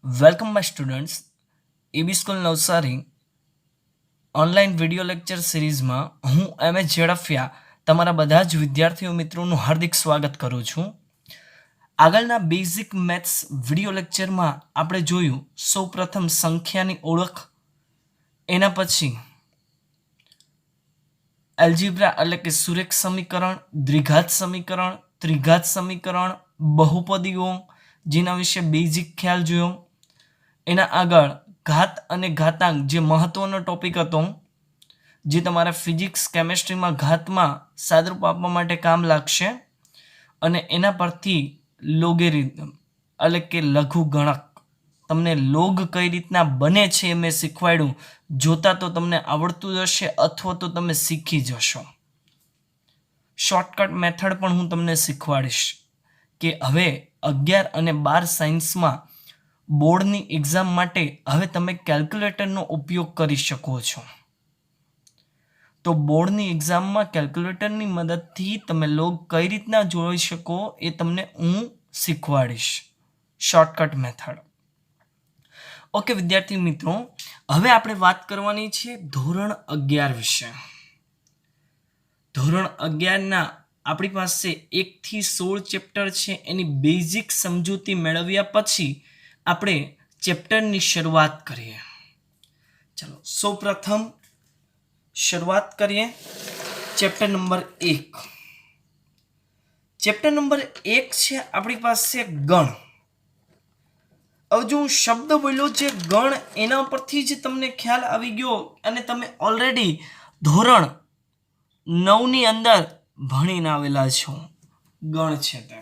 Welcome my students AB school Navsari online video lecture સિરીઝમાં હું MA. Zadafia તમારા બધા જ વિદ્યાર્થીઓ મિત્રોનું હાર્દિક સ્વાગત કરું છું. આગળના બેઝિક મેથ્સ વિડીયો લેક્ચરમાં આપણે જોયું સૌપ્રથમ સંખ્યાની ઓળખ, એના પછી એલ્જીબ્રા એટલે કે સુરેખ સમીકરણ, દ્વિઘાત સમીકરણ, ત્રિઘાત સમીકરણ, બહુપદીઓ જેના વિશે બેઝિક ખ્યાલ જોયો. એના આગળ ઘાત અને ઘાતાંક જે મહત્વનો ટોપિક હતો, જે તમારા ફિઝિક્સ કેમેસ્ટ્રીમાં ઘાતમાં સાદરૂપ આપવા માટે કામ લાગશે. અને એના પરથી લોગેરિધમ એટલે કે લઘુગણક, તમને લોગ કઈ રીતના બને છે એ મેં શીખવાડ્યું. જોતા તો તમને આવડતું જ હશે અથવા તો તમે શીખી જશો. શોર્ટકટ મેથડ પણ હું તમને શીખવાડીશ કે હવે 11 અને 12 સાયન્સમાં બોર્ડની એક્ઝામ માટે હવે તમે કેલ્ક્યુલેટરનો ઉપયોગ કરી શકો છો. તો બોર્ડની એક્ઝામમાં કેલ્ક્યુલેટરની મદદથી તમે લોગ કઈ રીતના જોઈ શકો એ તમને હું શીખવાડીશ. Shortcut method. ઓકે વિદ્યાર્થી મિત્રો, હવે આપણે વાત કરવાની છે ધોરણ 11 વિશે. ધોરણ 11ના આપણી પાસે 1 થી 16 ચેપ્ટર છે. એની બેઝિક સમજૂતી મેળવ્યા પછી આપણે ચેપ્ટરની શરૂઆત કરીએ. ચલો સૌપ્રથમ શરૂઆત કરીએ ચેપ્ટર નંબર 1. ચેપ્ટર નંબર 1 છે આપણી પાસે ગણ. હવે જો હું શબ્દ બોલ્યો છે ગણ, એના પરથી જ તમને ખ્યાલ આવી ગયો અને તમે ઓલરેડી ધોરણ 9ની અંદર ભણીને આવેલા છો. ગણ છે તે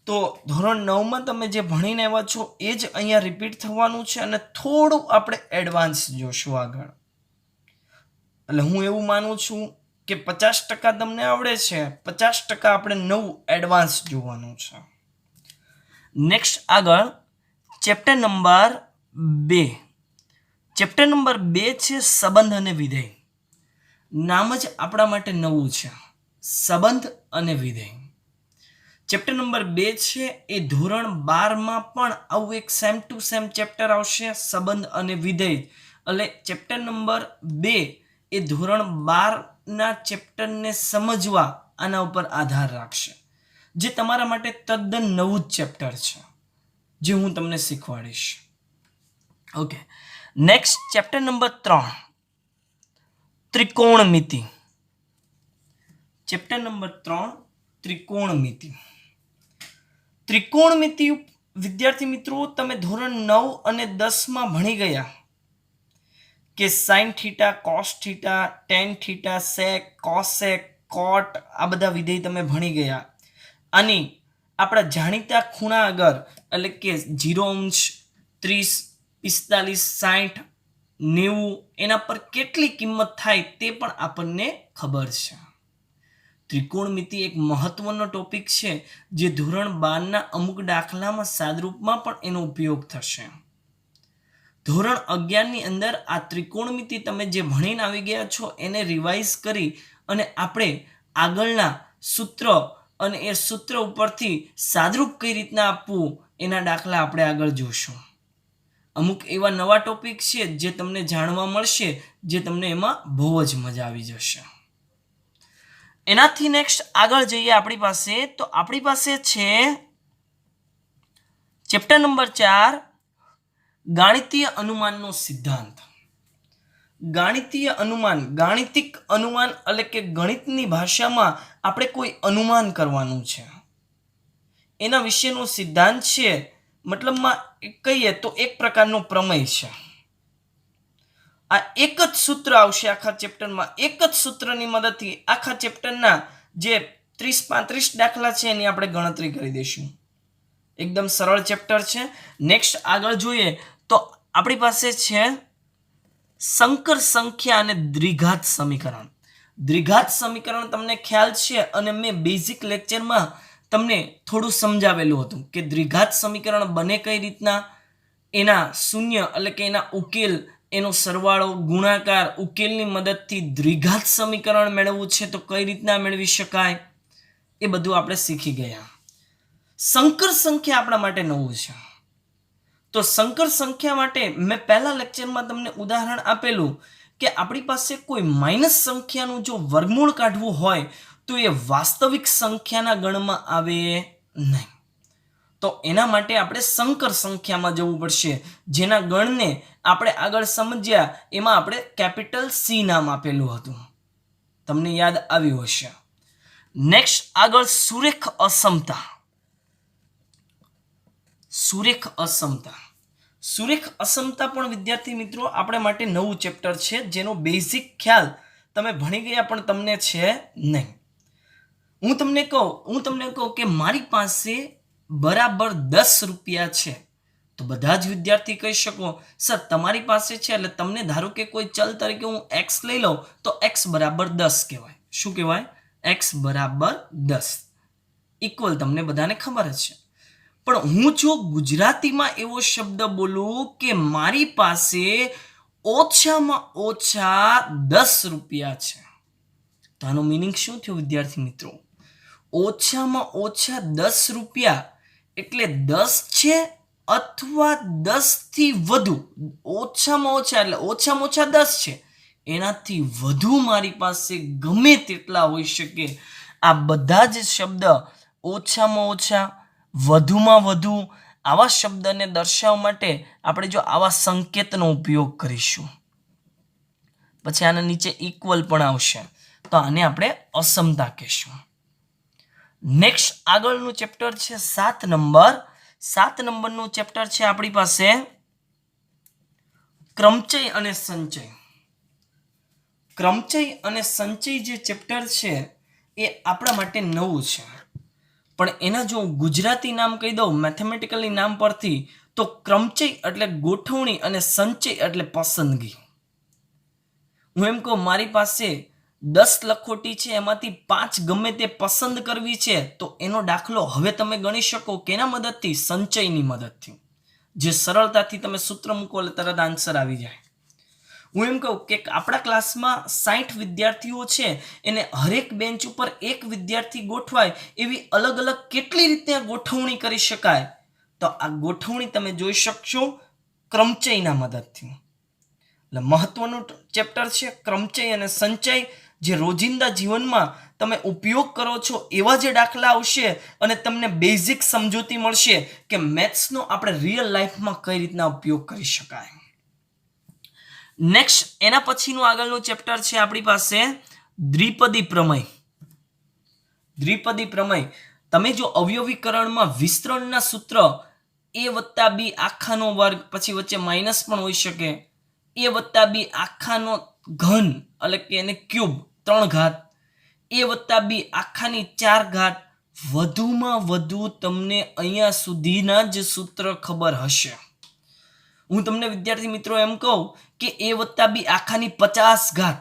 તો ધોરણ 9માં તમે જે ભણીને આવ્યા છો એ જ અહીંયા રિપીટ થવાનું છે અને થોડું આપણે એડવાન્સ જોશું આગળ. એટલે હું એવું માનું છું કે 50% તમને આવડે છે, 50% આપણે નવું એડવાન્સ જોવાનું છે. નેક્સ્ટ આગળ ચેપ્ટર નંબર 2. ચેપ્ટર નંબર 2 છે સંબંધ અને વિધેય. નામ જ આપણા માટે નવું છે, સંબંધ અને વિધેય. ચેપ્ટર નંબર 2 છે એ ધોરણ 12માં પણ આવું એક સેમ ટુ સેમ ચેપ્ટર આવશે, સંબંધ અને વિધેય. એટલે ચેપ્ટર નંબર 2 એ ધોરણ 12ના ચેપ્ટરને સમજવા આના ઉપર આધાર રાખશે, જે તમારા માટે તદ્દન નવું જ ચેપ્ટર છે, જે હું તમને શીખવાડીશ. ઓકે, નેક્સ્ટ ચેપ્ટર નંબર 3 ત્રિકોણમિતિ. ચેપ્ટર નંબર 3 ત્રિકોણમિતિ. ત્રિકોણમિતિ વિદ્યાર્થી મિત્રો તમે ધોરણ 9 અને 10માં ભણી ગયા કે sine theta, cos theta, tan theta, sec, cosec, cot, આ બધા વિધેય તમે ભણી ગયા. આની આપણા જાણીતા ખૂણા આગળ એટલે કે 0°, 30, 45, 60, 90 એના પર કેટલી કિંમત થાય તે પણ આપણને ખબર છે. ત્રિકોણમિતિ એક મહત્વનો ટોપિક છે, જે ધોરણ 12ના અમુક દાખલામાં સાદરૂપમાં પણ એનો ઉપયોગ થશે. ધોરણ 11ની અંદર આ ત્રિકોણમિતિ તમે જે ભણીને આવી ગયા છો એને રિવાઇઝ કરી અને આપણે આગળના સૂત્ર અને એ સૂત્ર ઉપરથી સાદરૂપ કઈ રીતના આપવું એના દાખલા આપણે આગળ જોશું. અમુક એવા નવા ટોપિક છે જે તમને જાણવા મળશે, જે તમને એમાં બહુ જ મજા આવી જશે. એનાથી નેક્સ્ટ આગળ જઈએ આપણી પાસે, તો આપણી પાસે છે ચેપ્ટર નંબર 4 ગાણિતીય અનુમાનનો સિદ્ધાંત. ગાણિતીય અનુમાન, ગાણિતિક અનુમાન એટલે કે ગણિતની ભાષામાં આપણે કોઈ અનુમાન કરવાનું છે, એના વિશેનો સિદ્ધાંત છે. મતલબમાં કહીએ તો એક પ્રકારનો પ્રમેય છે. આ એક જ સૂત્ર આવશે આખા ચેપ્ટરમાં. એક જ સૂત્રની મદદથી આખા ચેપ્ટરના જે 30-35 દાખલા છે એની આપણે ગણતરી કરી દઈશું. એકદમ સરળ ચેપ્ટર છે. નેક્સ્ટ આગળ જોઈએ તો આપણી પાસે છે સંકર સંખ્યા અને દ્વિઘાત સમીકરણ. દ્વિઘાત સમીકરણ તમને ખ્યાલ છે અને મેં બેઝિક લેક્ચરમાં તમને થોડું સમજાવેલું હતું કે દ્વિઘાત સમીકરણ બને કઈ રીતના, એના શૂન્ય એટલે કે એના ઉકેલ, એનો સરવાળો, ગુણાકાર, ઉકેલની મદદથી દ્વિઘાત સમીકરણ મેળવવું છે તો કઈ રીતના મેળવી શકાય, એ બધું આપણે શીખી ગયા. સંકર સંખ્યા આપણા માટે નવું છે. તો સંકર સંખ્યા માટે મેં પહેલા લેક્ચરમાં તમને ઉદાહરણ આપેલું કે આપણી પાસે કોઈ માઇનસ સંખ્યાનું જો વર્ગમૂળ કાઢવું હોય તો એ વાસ્તવિક સંખ્યાના ગણમાં આવે નહીં. તો એના માટે આપણે સંકર સંખ્યામાં જવું પડશે, જેના ગણને આપણે આગળ સમજ્યા એમાં આપણે કેપિટલ સી નામ આપેલું હતું, તમને યાદ આવ્યું હશે. નેક્સ્ટ આગળ સુરેખ અસમતા. સુરેખ અસમતા. સુરેખ અસમતા પણ વિદ્યાર્થી મિત્રો આપણે માટે નવું ચેપ્ટર છે, જેનો બેઝિક ખ્યાલ તમે ભણી ગયા પણ તમને છે નહીં. હું તમને કહું કે મારી પાસે બરાબર 10 રૂપિયા છે, તો બધા જ વિદ્યાર્થી કહી શકો સર તમારી પાસે છે, એટલે તમને ધારો કે કોઈ ચલ તરીકે હું x લઈ લઉં તો x બરાબર 10 કહેવાય. શું કહેવાય? x બરાબર 10 ઇક્વલ, તમને બધાને ખબર જ છે. પણ હું જો ગુજરાતીમાં એવો શબ્દ બોલું કે મારી પાસે ઓછામાં ઓછા 10 રૂપિયા છે, તો આનો મિનિંગ શું થયો વિદ્યાર્થી મિત્રો? ઓછામાં ઓછા 10 રૂપિયા એટલે 10 છે અથવા 10 થી વધુ. ઓછામાં ઓછા એટલે ઓછામાં ઓછા 10 છે, એનાથી વધુ મારી પાસે ગમે તેટલા હોઈ શકે. આ બધા જ શબ્દ ઓછામાં ઓછા, વધુમાં વધુ, આવા શબ્દને દર્શાવવા માટે આપણે જો આવા સંકેતનો ઉપયોગ કરીશું, પછી આના નીચે ઇક્વલ પણ આવશે, તો આને આપણે અસમતા કહેશું. નેક્સ્ટ આગળનું ચેપ્ટર છે 7 નંબર. 7 નંબરનું ચેપ્ટર છે આપણી પાસે ક્રમચય અને સંચય. ક્રમચય અને સંચય જે ચેપ્ટર છે એ આપણા માટે નવું છે, પણ એના જો ગુજરાતી નામ કહી દઉં મેથેમેટિકલી નામ પરથી, તો ક્રમચય એટલે ગોઠવણી અને સંચય એટલે પસંદગી. હું એમ કહું મારી પાસે 10 લખોટી છે, એમાંથી 5 ગમે તે પસંદ કરવી છે, તો એનો દાખલો હવે તમે ગણી શકો કેના મદદથી? સંચયની મદદથી, જે સરળતાથી તમે સૂત્ર મૂકો એટલે તરત આન્સર આવી જાય. હું એમ કહું કે આપણા ક્લાસમાં 60 વિદ્યાર્થીઓ છે, એને હરેક બેન્ચ ઉપર એક વિદ્યાર્થી ગોઠવાય એવી અલગ અલગ કેટલી રીતે ગોઠવણી કરી શકાય? તો આ ગોઠવણી તમે જોઈ શકશો ક્રમચયના મદદથી. એટલે મહત્વનું ચેપ્ટર છે ક્રમચય અને સંચય, જે રોજિંદા જીવનમાં તમે ઉપયોગ કરો છો એવા જે દાખલા આવશે અને તમને બેઝિક સમજૂતી મળશે કે મેથ્સનો આપણે રિયલ લાઈફમાં કઈ રીતના ઉપયોગ કરી શકાય. નેક્સ્ટ એના પછીનું આગળનું ચેપ્ટર છે આપણી પાસે દ્વિપદી પ્રમેય. દ્વિપદી પ્રમેય, તમે જો અવયવીકરણમાં વિસ્તરણના સૂત્ર a + b આખાનો વર્ગ, પછી વચ્ચે માઇનસ પણ હોઈ શકે, a + b આખાનો ઘન એટલે કે એને ક્યુબ 3 ઘાત, a + b આખાની 4 ઘાત, વધુમાં વધુ તમને અહીંયા સુધીના જ સૂત્ર ખબર હશે. હું તમને વિદ્યાર્થી મિત્રો એમ કહું કે a + b આખાની 50 ઘાત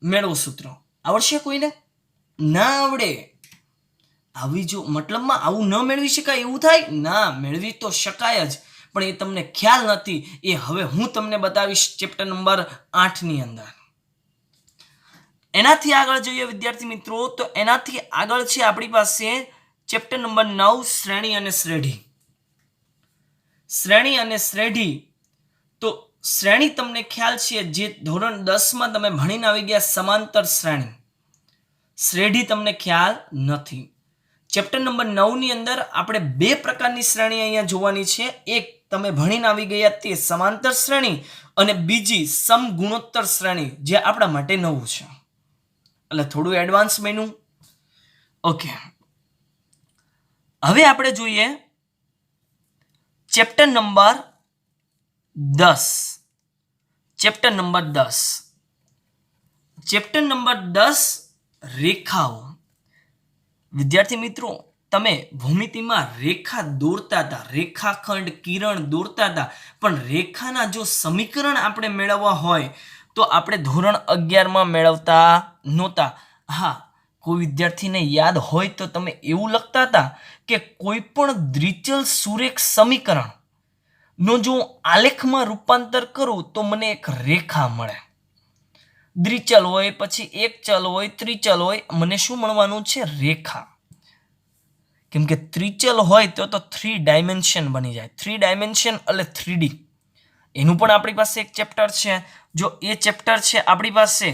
મેળવો સૂત્ર, આવડશે કોઈને? ના આવડે. આવી જો મતલબમાં આવું ન મેળવી શકાય એવું થાય? ના, મેળવી તો શકાય જ, પણ એ તમને ખ્યાલ નથી. એ હવે હું તમને બતાવીશ ચેપ્ટર નંબર 8 ની અંદર. એનાથી આગળ જોઈએ વિદ્યાર્થી મિત્રો, તો એનાથી આગળ છે આપણી પાસે ચેપ્ટર નંબર 9 શ્રેણી અને શ્રેઢી. શ્રેણી અને શ્રેઢી, તો શ્રેણી તમને ખ્યાલ છે જે ધોરણ 10 માં તમે ભણીને આવી ગયા, સમાંતર શ્રેણી. શ્રેઢી તમને ખ્યાલ નથી. ચેપ્ટર નંબર 9 ની અંદર આપણે 2 પ્રકારની શ્રેણી અહીંયા જોવાની છે. એક તમે ભણીને આવી ગયા તે સમાંતર શ્રેણી, અને બીજી સમગુણોત્તર શ્રેણી, જે આપણા માટે નવું છે, એટલે થોડું એડવાન્સ બન્યું. ઓકે, હવે આપણે જોઈએ chapter number 10. Chapter number 10. Chapter number 10 રેખાઓ. વિદ્યાર્થી મિત્રો, તમે ભૂમિતિમાં રેખા દોરતા હતા, રેખાખંડ કિરણ દોરતા હતા, પણ રેખાના જો સમીકરણ આપણે મેળવવા હોય તો આપણે ધોરણ 11 માં મેળવતા નહોતા. હા, કોઈ વિદ્યાર્થીને યાદ હોય તો તમે એવું લખતા હતા કે કોઈ પણ દ્વિચલ સુરેખ સમીકરણ નો જો આલેખમાં રૂપાંતર કરું તો મને એક રેખા મળે. દ્વિચલ હોય, પછી એક ચલ હોય, ત્રિચલ હોય, મને શું મળવાનું છે? રેખા. કેમ કે ત્રિચલ હોય તો 3 ડાયમેન્શન બની જાય. 3 ડાયમેન્શન એટલે 3D. એનું પણ આપણી પાસે એક ચેપ્ટર છે. જો એ ચેપ્ટર છે આપણી પાસે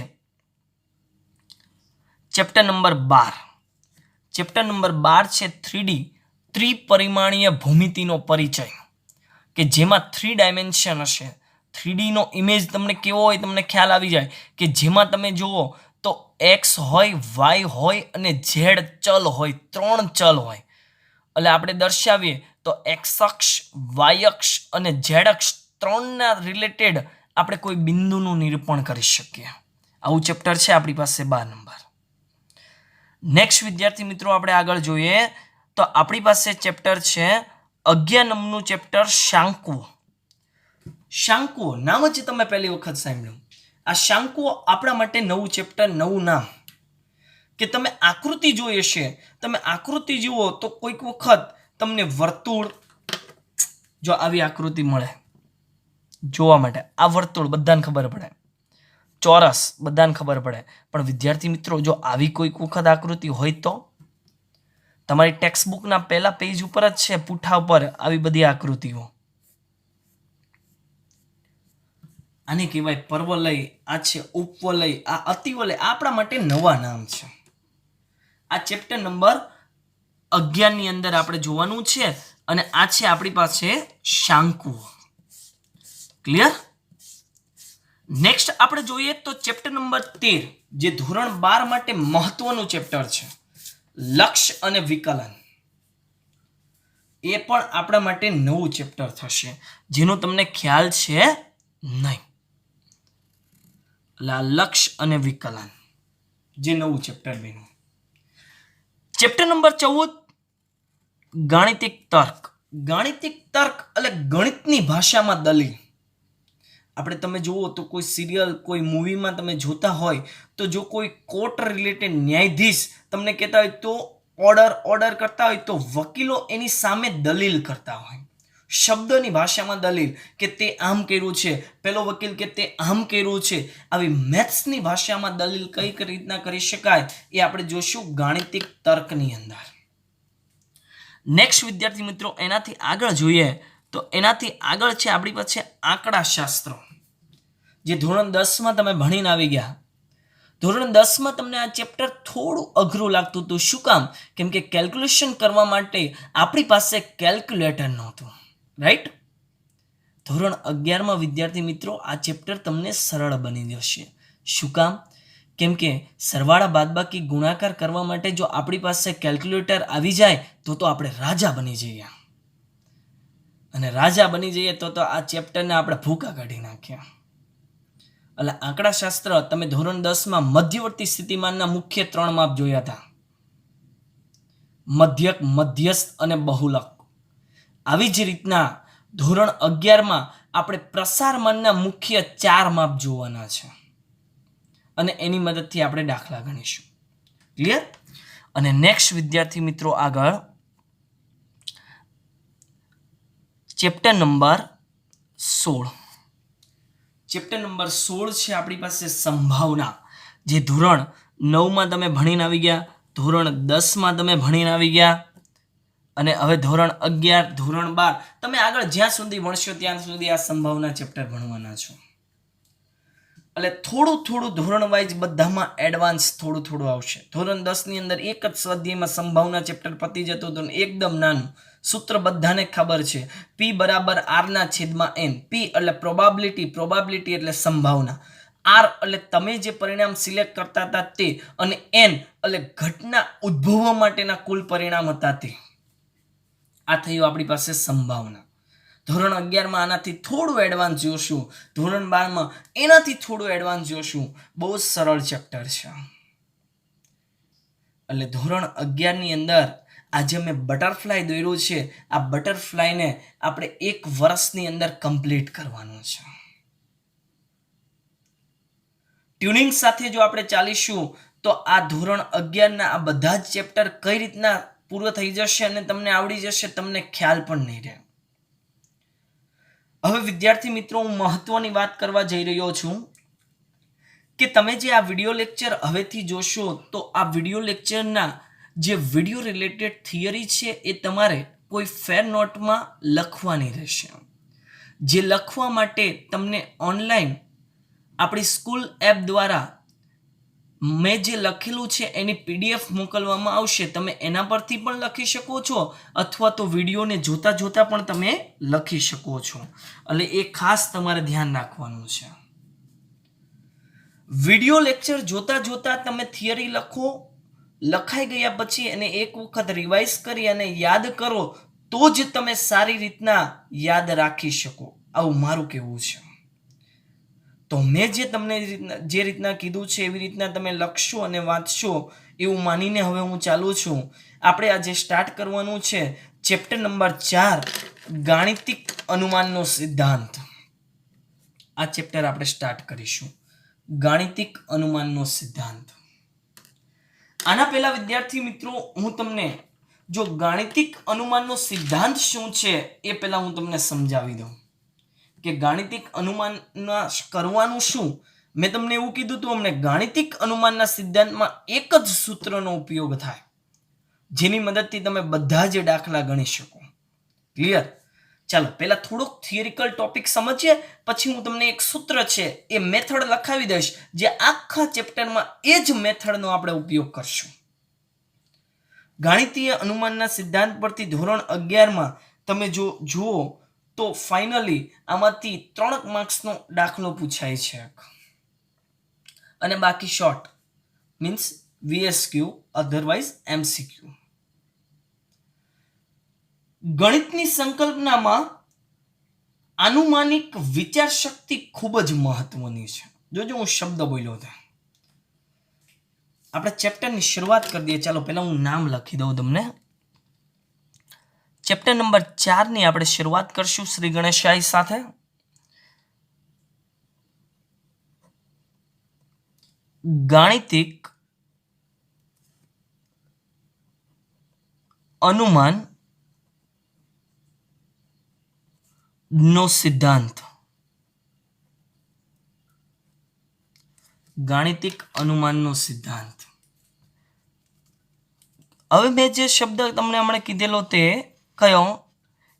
ચેપ્ટર નંબર 12. ચેપ્ટર નંબર 12 છે 3D, ત્રિપરિમાણીય ભૂમિતિનો પરિચય, કે જેમાં 3 ડાયમેન્શન હશે. 3D નો ઇમેજ તમને કેવો હોય તમને ખ્યાલ આવી જાય, કે જેમાં તમે જુઓ તો એક્સ હોય, વાય હોય અને ઝેડ ચલ હોય, 3 ચલ હોય. એટલે આપણે દર્શાવીએ તો એક્સ અક્ષ, વાય અક્ષ અને ઝેડ અક્ષ 3ના રિલેટેડ આપણે કોઈ બિંદુનું નિરૂપણ કરી શકીએ. આવું ચેપ્ટર છે આપણી પાસે 12 નંબર. નેક્સ્ટ વિદ્યાર્થી મિત્રો આપણે આગળ જોઈએ તો આપણી પાસે ચેપ્ટર છે 11 નંબરનું ચેપ્ટર શાંકુઓ. શાંકુઓ નામ જ તમે પહેલી વખત સાંભળ્યું. આ શાંકુઓ આપણા માટે નવું ચેપ્ટર, નવું નામ. કે તમે આકૃતિ જોઈ હશે, તમે આકૃતિ જુઓ તો કોઈક વખત તમને વર્તુળ, જો આવી આકૃતિ મળે જોવા માટે, આ વર્તુળ બધાને ખબર પડે, ચોરસ બધાને ખબર પડે. પણ વિદ્યાર્થી મિત્રો જો આવી કોઈક વખત આકૃતિ હોય તો તમારી ટેક્સ્ટબુકના પહેલા પેજ ઉપર જ છે, પૂઠા ઉપર આવી બધી આકૃતિઓ. આને કહેવાય પર્વલય, આ છે ઉપવલય, આ અતિવલય. આપણા માટે નવા નામ છે. આ ચેપ્ટર નંબર 11 ની અંદર આપણે જોવાનું છે અને આ છે આપણી પાસે શાંકુઓ. ક્લિયર? નેક્સ્ટ આપણે જોઈએ તો ચેપ્ટર નંબર 13, જે ધોરણ 12 માટે મહત્વનું ચેપ્ટર છે, લક્ષ્ય અને વિકલન. એ પણ આપણા માટે નવું ચેપ્ટર થશે, જેનો તમને ખ્યાલ છે નહીં. લક્ષ્ય અને વિકલન જે નવું ચેપ્ટર બન્યું. ચેપ્ટર નંબર 14, ગાણિતિક તર્ક. ગાણિતિક તર્ક એટલે ગણિતની ભાષામાં દલીલ. આપણે તમે જુઓ તો કોઈ સિરિયલ, કોઈ મૂવીમાં તમે જોતા હોય તો જો કોઈ કોર્ટ રિલેટેડ ન્યાયાધીશ તમને કહેતા હોય તો ઓર્ડર કરતા હોય તો વકીલો એની સામે દલીલ કરતા હોય. શબ્દની ભાષામાં દલીલ, કે તે આમ કર્યું છે, પેલો વકીલ કે તે આમ કર્યું છે. આવી મેથ્સની ભાષામાં દલીલ કઈ રીતના કરી શકાય એ આપણે જોશું ગાણિતિક તર્કની અંદર. નેક્સ્ટ વિદ્યાર્થી મિત્રો એનાથી આગળ જોઈએ તો એનાથી આગળ છે આપણી પાસે આંકડાશાસ્ત્ર, જે ધોરણ 10માં તમે ભણીને આવી ગયા. ધોરણ 10માં તમને આ ચેપ્ટર થોડું અઘરું લાગતું હતું. શું કામ? કેમ કે કેલ્ક્યુલેશન કરવા માટે આપણી પાસે કેલ્ક્યુલેટર નહોતું, રાઈટ? ધોરણ 11માં વિદ્યાર્થી મિત્રો આ ચેપ્ટર તમને સરળ બની જશે. શું કામ? કેમ કે સરવાળા, બાદબાકી, ગુણાકાર કરવા માટે જો આપણી પાસે કેલ્ક્યુલેટર આવી જાય તો આપણે રાજા બની જઈએ. અને રાજા બની જઈએ તો આ ચેપ્ટરને આપણે ભૂકા કાઢી નાખ્યા. એટલે આંકડાશાસ્ત્ર તમે ધોરણ 10માં મધ્યવર્તી સ્થિતિમાનના મુખ્ય 3 માપ જોયા હતા, મધ્યક, મધ્યસ્થ અને બહુલક. આવી જ રીતના ધોરણ 11માં આપણે પ્રસારમાનના મુખ્ય 4 માપ જોવાના છે અને એની મદદથી આપણે દાખલા ગણીશું. ક્લિયર? અને નેક્સ્ટ વિદ્યાર્થી મિત્રો આગળ ચેપ્ટર નંબર 16. ચેપ્ટર નંબર 16 છે આપણી પાસે સંભાવના, જે ધોરણ 9માં તમે ભણીને આવી ગયા, ધોરણ 10માં તમે ભણીને આવી ગયા અને હવે ધોરણ 11, ધોરણ 12 તમે આગળ જ્યાં સુધી ભણશો ત્યાં સુધી આ સંભાવના ચેપ્ટર ભણવાના છો. એટલે થોડું ધોરણ વાઇઝ બધામાં એડવાન્સ થોડું આવશે. ધોરણ 10 ની અંદર એક જ સ્વાધ્યાયમાં સંભાવના ચેપ્ટર પતી જતું હતું, એકદમ નાનું સૂત્ર બધાને ખબર છે, P = R/N. P એટલે પ્રોબેબિલિટી એટલે સંભાવના, R એટલે તમે જે પરિણામ સિલેક્ટ કરતા હતા તે, અને N એટલે ઘટના ઉદ્ભવવા માટેના કુલ પરિણામ હતા તે. આ થયું આપણી પાસે સંભાવના. ધોરણ 11માં આનાથી થોડું એડવાન્સ જોશું, ધોરણ 12માં એનાથી થોડું એડવાન્સ જોશું. બહુ જ સરળ ચેપ્ટર છે. એટલે ધોરણ 11 ની અંદર આજે મેં બટરફ્લાય દોર્યું છે, આ બટરફ્લાયને આપણે 1 વર્ષની અંદર કમ્પ્લીટ કરવાનું છે. ટ્યુનિંગ સાથે જો આપણે ચાલીશું તો આ ધોરણ 11ના આ બધા જ ચેપ્ટર કઈ રીતના પૂરો થઈ જશે અને તમને આવડી જશે, તમને ખ્યાલ પણ નહીં રહે. હવે વિદ્યાર્થી મિત્રો હું મહત્વની વાત કરવા જઈ રહ્યો છું કે તમે જે આ વિડિયો લેક્ચર હવેથી જોશો તો આ વિડિયો લેક્ચરના જે વિડીયો રિલેટેડ થિયરી છે એ તમારે કોઈ ફેર નોટમાં લખવાની રહેશે. જે લખવા માટે તમને ઓનલાઈન આપણી સ્કૂલ એપ દ્વારા મેં જે લખેલું છે એની પીડીએફ મોકલવામાં આવશે. તમે એના પરથી પણ લખી શકો છો અથવા તો વિડીયોને જોતા જોતા પણ તમે લખી શકો છો. એટલે એ ખાસ તમારે ધ્યાન રાખવાનું છે. વિડીયો લેક્ચર જોતા જોતા તમે થિયરી લખો. લખાઈ ગયા પછી એને એક વખત રિવાઇઝ કરી અને યાદ કરો તો જ તમે સારી રીતના યાદ રાખી શકો. આવું મારું કહેવું છે. તો મેં જે તમને જે રીતના કીધું છે એવી રીતના તમે લખશો અને વાંચશો એવું માનીને હવે હું ચાલુ છું. આપણે આજે સ્ટાર્ટ કરવાનું છે ચેપ્ટર નંબર 4 ગાણિતિક અનુમાનનો સિદ્ધાંત. આ ચેપ્ટર આપણે સ્ટાર્ટ કરીશું. ગાણિતિક અનુમાનનો સિદ્ધાંત. આના પહેલા વિદ્યાર્થી મિત્રો હું તમને જો ગાણિતિક અનુમાનનો સિદ્ધાંત શું છે એ પહેલા હું તમને સમજાવી દઉં કે ગાણિતિક અનુમાનના કરવાનું શું. મેં તમને એવું કીધું હતું અમને ગાણિતિક અનુમાનના સિદ્ધાંતમાં એક જ સૂત્રનો ઉપયોગ થાય જેની મદદથી તમે બધા જ દાખલા ગણી શકો. ક્લિયર? ચાલો પહેલા થોડોક થિયરિકલ ટોપિક સમજીએ, પછી હું તમને એક સૂત્ર છે એ મેથડ લખાવી દઈશ જે આખા ચેપ્ટરમાં એ જ મેથડનો આપણે ઉપયોગ કરશું. ગાણિતીય અનુમાનના સિદ્ધાંત પરથી ધોરણ 11માં તમે જો જુઓ તો ફાઇનલી આમાંથી 3 માર્ક્સનો દાખલો પૂછાય છે અને બાકી short means VSQ otherwise MCQ. ગણિતની સંકલ્પનામાં આનુમાનિક વિચાર શક્તિ ખૂબ જ મહત્વની છે. જોજો હું શબ્દ બોલ્યો હતો. આપણે ચેપ્ટરની શરૂઆત કરી દઈએ. ચાલો પહેલા હું નામ લખી દઉં તમને. ચેપ્ટર નંબર 4 ની આપણે શરૂઆત કરશું શ્રી ગણેશાય સાથે. ગાણિતિક અનુમાન નો સિદ્ધાંત. ગાણિતિક અનુમાનનો સિદ્ધાંત. હવે મેં જે શબ્દ તમને હમણાં કીધેલો તે કયો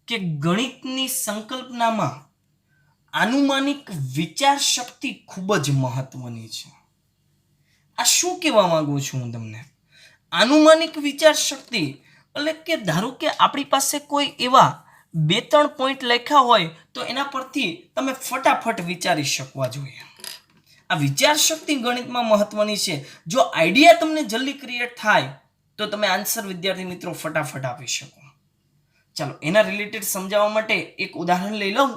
કે ગણિતની સંકલ્પનામાં આનુમાનિક વિચાર શક્તિ ખૂબ જ મહત્વની છે. આ શું કહેવા માંગુ છું હું તમને? આનુમાનિક વિચાર શક્તિ એટલે કે ધારો કે આપણી પાસે કોઈ એવા 2-3 પોઈન્ટ લખ્યા હોય તો એના પરથી તમે ફટાફટ વિચારી શકવા જોઈએ. આ વિચાર શક્તિ ગણિતમાં મહત્વની છે. જો આઈડિયા તમને જલ્દી ક્રિએટ થાય તો તમે આન્સર વિદ્યાર્થી મિત્રો ફટાફટ આપી શકો. ચાલો એના રિલેટેડ સમજાવવા માટે એક ઉદાહરણ લઈ લઉં.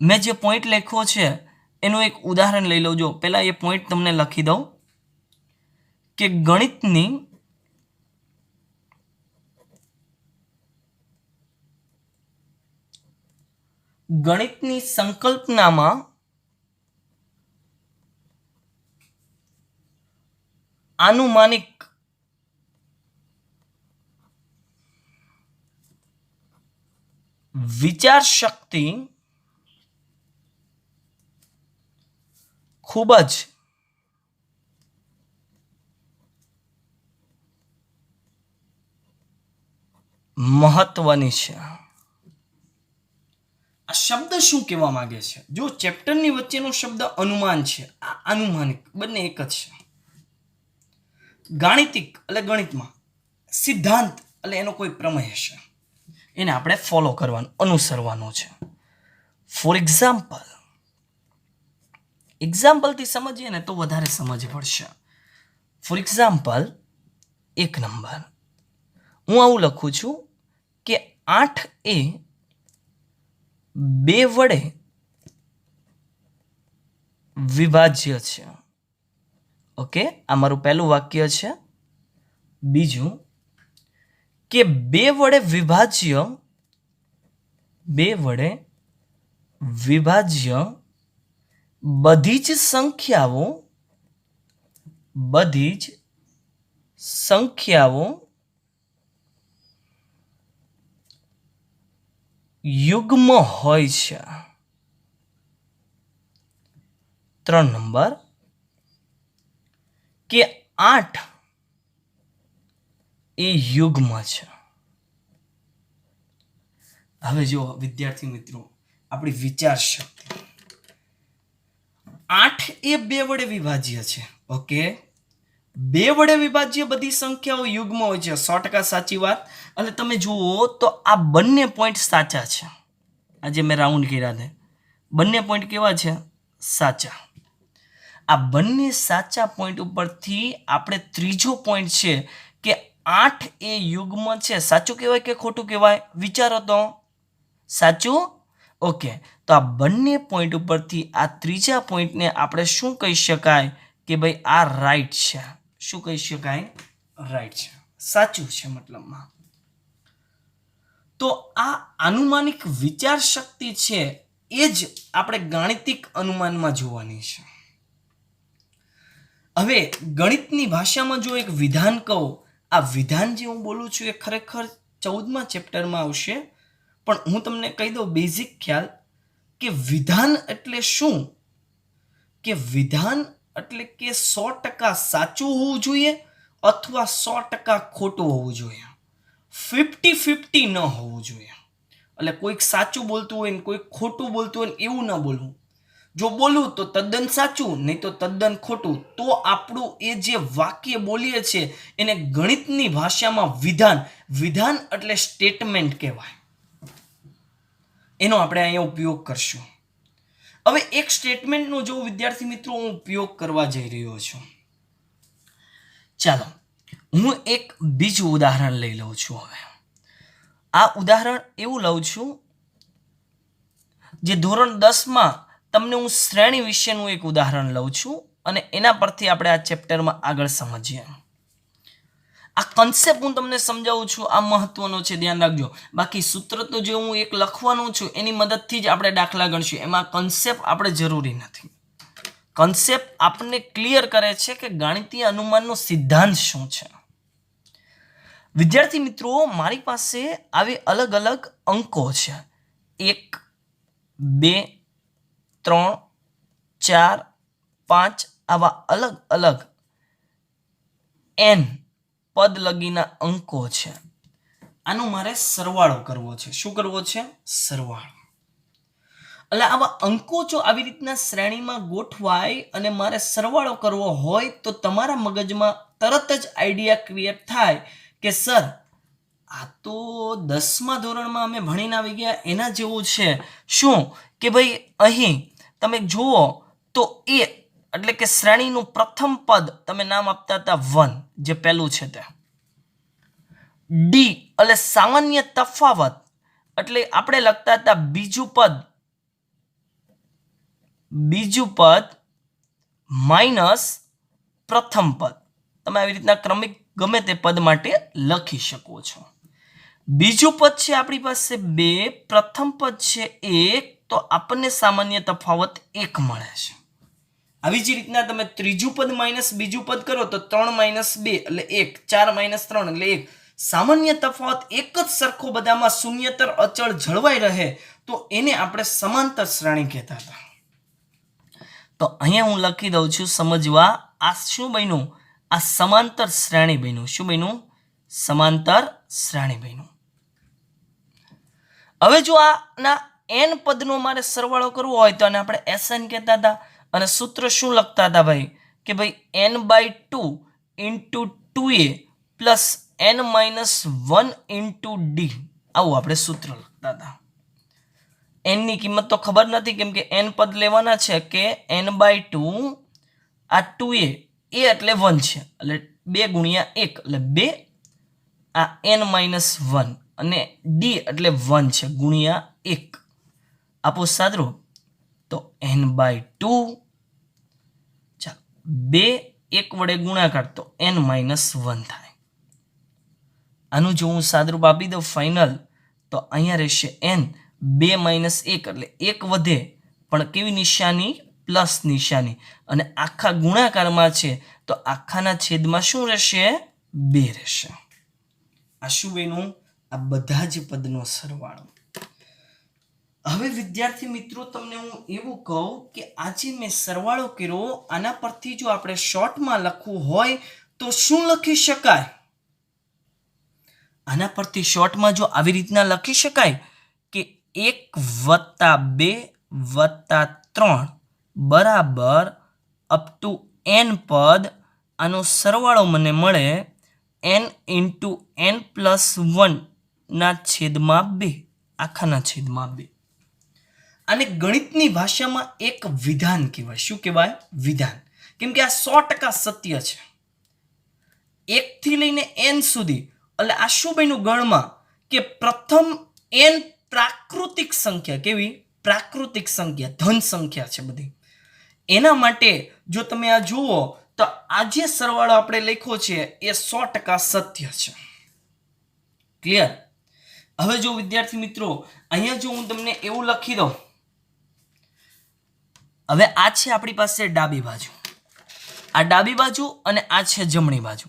મેં જે પોઈન્ટ લખ્યો છે એનું એક ઉદાહરણ લઈ લઉં. જો પહેલા એ પોઈન્ટ તમને લખી દઉં કે ગણિતની સંકલ્પનામાં આનુમાનિક વિચાર શક્તિ ખૂબ જ મહત્વની છે. આ શબ્દ શું કહેવા માંગે છે? જો ચેપ્ટરની વચ્ચેનો શબ્દ અનુમાન છે, આ આનુમાનિક બંને એક જ છે. ગાણિતિક એટલે ગણિતમાં, સિદ્ધાંત એટલે એનો કોઈ પ્રમેય છે, એને આપણે ફોલો કરવાનું, અનુસરવાનું છે. ફોર એક્ઝામ્પલથી સમજીએ ને તો વધારે સમજ પડશે. ફોર એક્ઝામ્પલ 1 નંબર હું આવું લખું છું કે 8 એ 2 વડે વિભાજ્ય છે. ઓકે, આ મારું પહેલું વાક્ય છે. બીજું કે 2 વડે વિભાજ્ય બધી જ સંખ્યાઓ યુગ્મ હોય છે. 3 નંબર કે 8 એ યુગ્મ છે. હવે જો વિદ્યાર્થી મિત્રો, આપણી વિચાર શક્તિ 8 એ 2 વડે વિભાજ્ય છે. ઓકે, 2 વડે વિભાજ્ય બધી સંખ્યાઓ યુગ્મ હોય છે, 100% સાચી વાત. અને તમે જુઓ તો આ બંને પોઈન્ટ સાચા છે. આજે મેં રાઉન્ડ કર્યા છે, બંને પોઈન્ટ કેવા છે? સાચા. આ બંને સાચા પોઈન્ટ ઉપરથી આપણે ત્રીજો પોઈન્ટ છે કે 8 એ યુગ્મ છે, સાચું કહેવાય કે ખોટું કહેવાય? વિચારો તો. સાચું. ઓકે, તો આ બંને પોઈન્ટ ઉપરથી આ ત્રીજા પોઈન્ટને આપણે શું કહી શકાય કે ભાઈ આ રાઈટ છે. શું કહી શકાય? રાઈટ છે, સાચું છે મતલબમાં. તો આ આનુમાનિક વિચાર શક્તિ છે એ જ આપણે ગાણિતિક અનુમાનમાં જોવાની છે. હવે ગણિતની ભાષામાં જો એક વિધાન કહું, આ વિધાન જે હું બોલું છું એ ખરેખર 14મા ચેપ્ટરમાં આવશે, પણ હું તમને કહી દઉં બેઝિક ખ્યાલ કે વિધાન એટલે શું? કે વિધાન એટલે કે 100% સાચું હોવું જોઈએ અથવા 100% ખોટું હોવું જોઈએ. 50-50 ન હોવું જોઈએ. એટલે કોઈક સાચું બોલતું હોય ને કોઈક ખોટું બોલતું હોય ને એવું ન બોલવું. જો બોલું તો તદ્દન સાચું, નહીં તો તદ્દન ખોટું. તો આપણું એ જે વાક્ય બોલીએ છીએ એને ગણિતની ભાષામાં વિધાન, વિધાન એટલે સ્ટેટમેન્ટ કહેવાય. એનો આપણે અહીંયા ઉપયોગ કરશું. હવે એક સ્ટેટમેન્ટનો જો વિદ્યાર્થી મિત્રો હું ઉપયોગ કરવા જઈ રહ્યો છું. ચાલો હું એક બીજું ઉદાહરણ લઈ લઉં છું. હવે આ ઉદાહરણ એવું લઉં છું જે ધોરણ 10માં તમને હું શ્રેણી વિશેનું એક ઉદાહરણ લઉં છું અને એના પરથી આપણે આ ચેપ્ટરમાં આગળ સમજીએ. આ કન્સેપ્ટ હું તમને સમજાવું છું, આ મહત્વનો છે, ધ્યાન રાખજો. બાકી સૂત્ર તો જે હું એક લખવાનું છું એની મદદથી જ આપણે દાખલા ગણશું. એમાં કન્સેપ્ટ આપણે જરૂરી નથી. કન્સેપ્ટ આપણને ક્લિયર કરે છે કે ગાણિતીય અનુમાનનો સિદ્ધાંત શું છે. વિદ્યાર્થી મિત્રો, મારી પાસે આવી અલગ અલગ અંકો છે. 1, 2, 3, 4, 5 આવા અલગ અલગ n પદ લગીના અંકો છે. આનો મારે સરવાળો કરવો છે. શું કરવો છે? સરવાળો. એટલે આવા અંકો જો આવી રીતના શ્રેણીમાં ગોઠવાય અને મારે સરવાળો કરવો હોય તો તમારા મગજમાં તરત જ આઈડિયા ક્રિએટ થાય કે સર આ તો 10મા ધોરણમાં અમે ભણીને આવી ગયા એના જેવું છે. શું કે ભાઈ અહીં તમે જુઓ તો એ એટલે કે શ્રેણીનું પ્રથમ પદ તમે નામ આપતા હતા 1, જે પહેલું છે તે. ડી એટલે સામાન્ય તફાવત, એટલે આપણે લખતા હતા બીજું પદ માઇનસ પ્રથમ પદ. તમે આવી રીતના ક્રમિક ગમે તે પદ માટે લખી શકો છો. બીજું પદ છે આપણી પાસે 2, પ્રથમ પદ છે 1, તો આપણને સામાન્ય તફાવત 1 મળે છે. આવી જ રીતના તમે ત્રીજું પદ માઇનસ બીજું પદ કરો તો 3 - 2 એટલે 1, 4 - 3 એટલે 1. સામાન્ય તફાવત એક જ સરખો બધામાં શૂન્યતર અચળ જળવાઈ રહે તો એને આપણે સમાંતર શ્રેણી કહેતા હતા. તો અહીંયા હું લખી દઉં છું સમજવા. આ શું બન્યું? આ સમાંતર શ્રેણી બન્યું. શું બન્યું? સમાંતર શ્રેણી બન્યું. હવે જો આના n પદનો મારે સરવાળો કરવો હોય તો આને આપણે Sn કહેતા હતા. અને સૂત્ર શું લખતા હતા ભાઈ? કે ભાઈ n/2 × 2a plus n - 1 × d. આવું આપણે સૂત્ર લખતા હતા. n ની કિંમત તો ખબર નથી કેમ કે n પદ લેવાના છે કે n/2 આ 2a એ એટલે 1 છે એટલે 2 × 1 એટલે 2 આ n - 1 અને d એટલે 1 છે ગુણ્યા 1. આપો સાદરું તો n/2 ચાલો 2 1 વડે ગુણાકાર તો n - 1 થાય. આનું જો હું સાદરૂપ આપી દઉં ફાઇનલ તો અહીંયા રહેશે n. 2 - 1 એટલે 1 વધે પણ કેવી નિશાની? પ્લસ નિશાની. અને આખા ગુણાકારમાં છે તો આખાના છેદમાં શું રહેશે? 2 રહેશે. આ શું બન્યું? આ બધા જ પદનો સરવાળો. હવે વિદ્યાર્થી મિત્રો તમને હું એવું કહું કે આજે મેં સરવાળો કર્યો, આના પરથી જો આપણે શોર્ટમાં લખવું હોય તો શું લખી શકાય? આના પરથી શોર્ટમાં જો આવી રીતના લખી શકાય કે 1 + 2 + 3 બરાબર અપ ટુ n પદ, આનો સરવાળો મને મળે n × n + 1 ના છેદમાં 2, આખાના છેદમાં 2. આને ગણિતની ભાષામાં એક વિધાન કહેવાય. શું કહેવાય? વિધાન. કેમ કે આ 100% સત્ય છે. 1 થી લઈને n સુધી. એટલે આ શું બન્યું ગણમાં કે પ્રથમ n પ્રાકૃતિક સંખ્યા. કેવી? પ્રાકૃતિક સંખ્યા, ધન સંખ્યા છે બધી. એના માટે જો તમે આ જુઓ તો આ જે સરવાળો આપણે લખ્યો છે એ 100% સત્ય છે. ક્લિયર? હવે જો વિદ્યાર્થી મિત્રો અહીંયા જો હું તમને એવું લખી દઉં, હવે આ છે આપણી પાસે ડાબી બાજુ, આ ડાબી બાજુ અને આ છે જમણી બાજુ.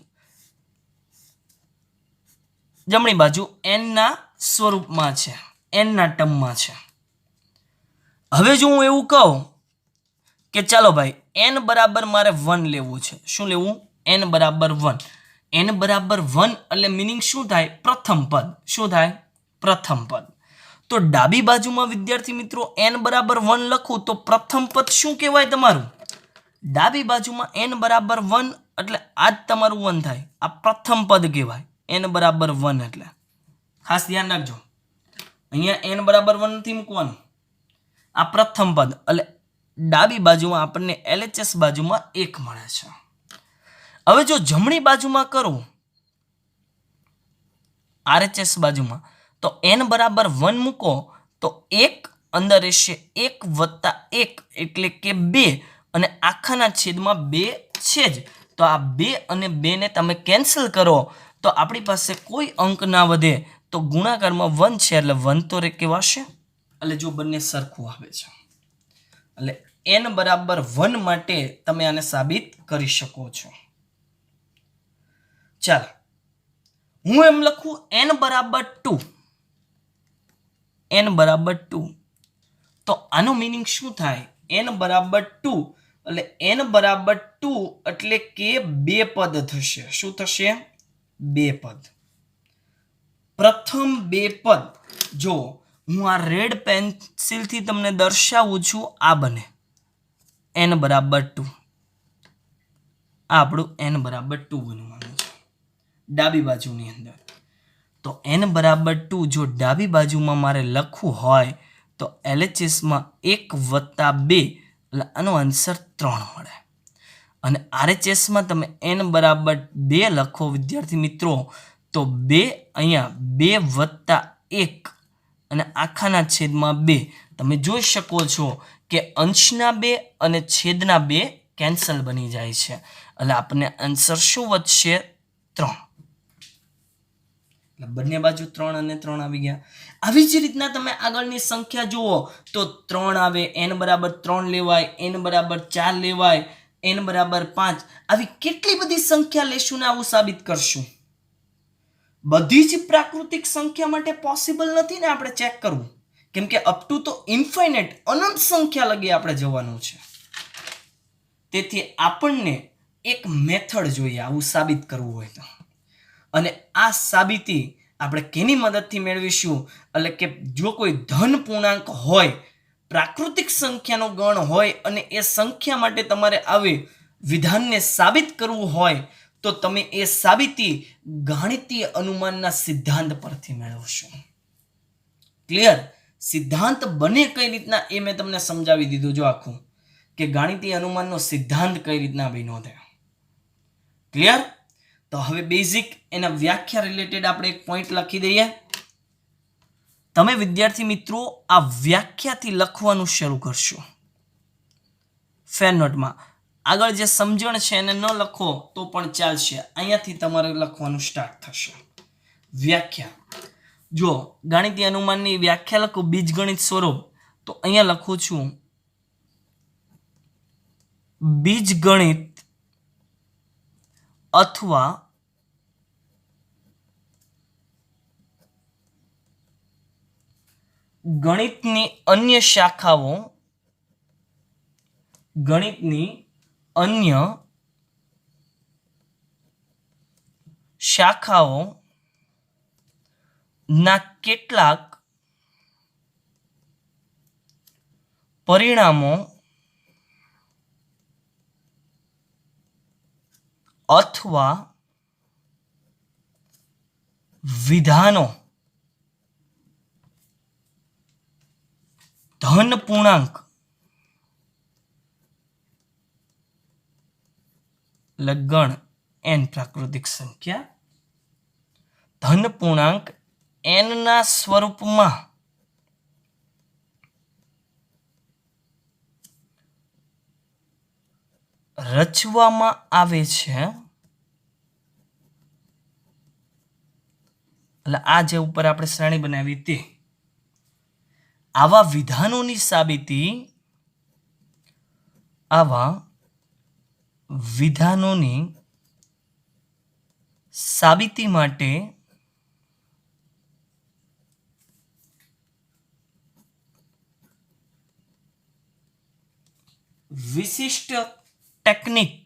જમણી બાજુ n ના સ્વરૂપમાં છે, n ના ટર્મમાં છે. હવે જો હું એવું કહું કે ચાલો ભાઈ n બરાબર મારે 1 લેવું છે. શું લેવું? n બરાબર 1. n બરાબર 1 એટલે મિનિંગ શું થાય? પ્રથમ પદ. શું થાય? પ્રથમ પદ. તો ડાબી બાજુમાં વિદ્યાર્થી મિત્રો n બરાબર 1 લખું તો પ્રથમ પદ શું કહેવાય તમારું? ડાબી બાજુમાં n બરાબર 1 એટલે આ જ તમારું 1 થાય. આ પ્રથમ પદ કહેવાય n બરાબર 1 એટલે. ખાસ ધ્યાન રાખજો, અહીંયા n બરાબર 1 નથી મૂકવાનું. આ પ્રથમ પદ એટલે ડાબી બાજુમાં આપણને LHS બાજુમાં 1 મળે છે. હવે જો જમણી બાજુમાં કરું RHS બાજુમાં તો n બરાબર 1 મૂકો તો 1 અંદર રહેશે 1 + 1 એટલે કે 2 અને આખાના છેદમાં 2 છે જ. તો આ 2 અને 2 ને તમે કેન્સલ કરો તો આપણી પાસે કોઈ અંક ના વધે, તો ગુણાકારમાં 1 છે એટલે 1 તો કહેવાશે. એટલે જો બંને સરખું આવે છે એટલે n બરાબર 1 માટે તમે આને સાબિત કરી શકો છો. ચાલો હું એમ લખું n બરાબર 2. n બરાબર 2 તો આનો મિનિંગ શું થાય? n બરાબર 2 એટલે n બરાબર 2 એટલે કે 2 પદ થશે. શું થશે? 2 પદ. પ્રથમ 2 પદ જો હું આ રેડ પેન્સિલથી તમને દર્શાવું છું, આ બને n બરાબર 2. આ આપણું n બરાબર 2 બનવાનું છે ડાબી બાજુની અંદર. તો n બરાબર 2 જો ડાબી બાજુમાં મારે લખવું હોય તો LHSમાં 1 + 2 એટલે આનો આન્સર 3 મળે. અને RHSમાં તમે n બરાબર 2 લખો વિદ્યાર્થી મિત્રો તો 2 અહીંયા 2 + 1 અને આખાના છેદમાં 2. તમે જોઈ શકો છો કે અંશના 2 અને છેદના 2 કેન્સલ બની જાય છે એટલે આપણને આન્સર શું વધશે? 3. એટલે બંને બાજુ 3 અને 3 આવી ગયા. આવી જ રીતના તમે આગળની સંખ્યા જુઓ તો 3 આવે, n બરાબર 3 લેવાય, n બરાબર 4 લેવાય, n બરાબર 5. આવી કેટલી બધી સંખ્યા લેશું ને આવું સાબિત કરશું. બધી જ પ્રાકૃતિક સંખ્યા માટે પોસિબલ નથી ને આપણે ચેક કરવું, કેમ કે અપ ટુ તો ઇન્ફાઇનાઇટ અનંત સંખ્યા લગી આપણે જવાનું છે. તેથી આપણને એક મેથડ જોઈએ આવું સાબિત કરવું હોય તો. અને આ સાબિતી આપણે કેની મદદથી મેળવીશું? એટલે કે જો કોઈ ધન પૂર્ણાંક હોય, પ્રાકૃતિક સંખ્યાનો ગણ હોય અને એ સંખ્યા માટે તમારે આવે વિધાનને સાબિત કરવું હોય તો તમે એ સાબિતી ગાણિતીય અનુમાનના સિદ્ધાંત પરથી મેળવશો. ક્લિયર? સિદ્ધાંત બને કઈ રીતના એ મેં તમને સમજાવી દીધું જો આખું, કે ગાણિતીય અનુમાનનો સિદ્ધાંત કઈ રીતના બન્યો છે. ક્લિયર? તો હવે બેઝિક એના વ્યાખ્યા રિલેટેડ આપણે એક પોઈન્ટ લખી દઈએ. તમે વિદ્યાર્થી મિત્રો આ વ્યાખ્યાથી લખવાનું શરૂ કરશો ફેર નોટમાં. આગળ જે સમજણ છે એને ન લખો તો પણ ચાલશે, અહીંયાથી તમારે લખવાનું સ્ટાર્ટ થશે. વ્યાખ્યા જો ગાણિતીય અનુમાનની વ્યાખ્યા લખું બીજગણિત સ્વરૂપ તો અહીંયા લખું છું બીજગણિત અથવા ગણિતની અન્ય શાખાઓ, ગણિતની અન્ય શાખાઓ ના કેટલાક પરિણામો અથવા વિધાનો ધન પૂર્ણાંક ગણ n પ્રાકૃતિક સંખ્યા ધન પૂર્ણાંક n ના સ્વરૂપમાં રચવામાં આવે છે, એટલે આ જે ઉપર આપણે શ્રેણી બનાવી તે આવા વિધાનોની સાબિતી માટે વિશિષ્ટ ટેકનિક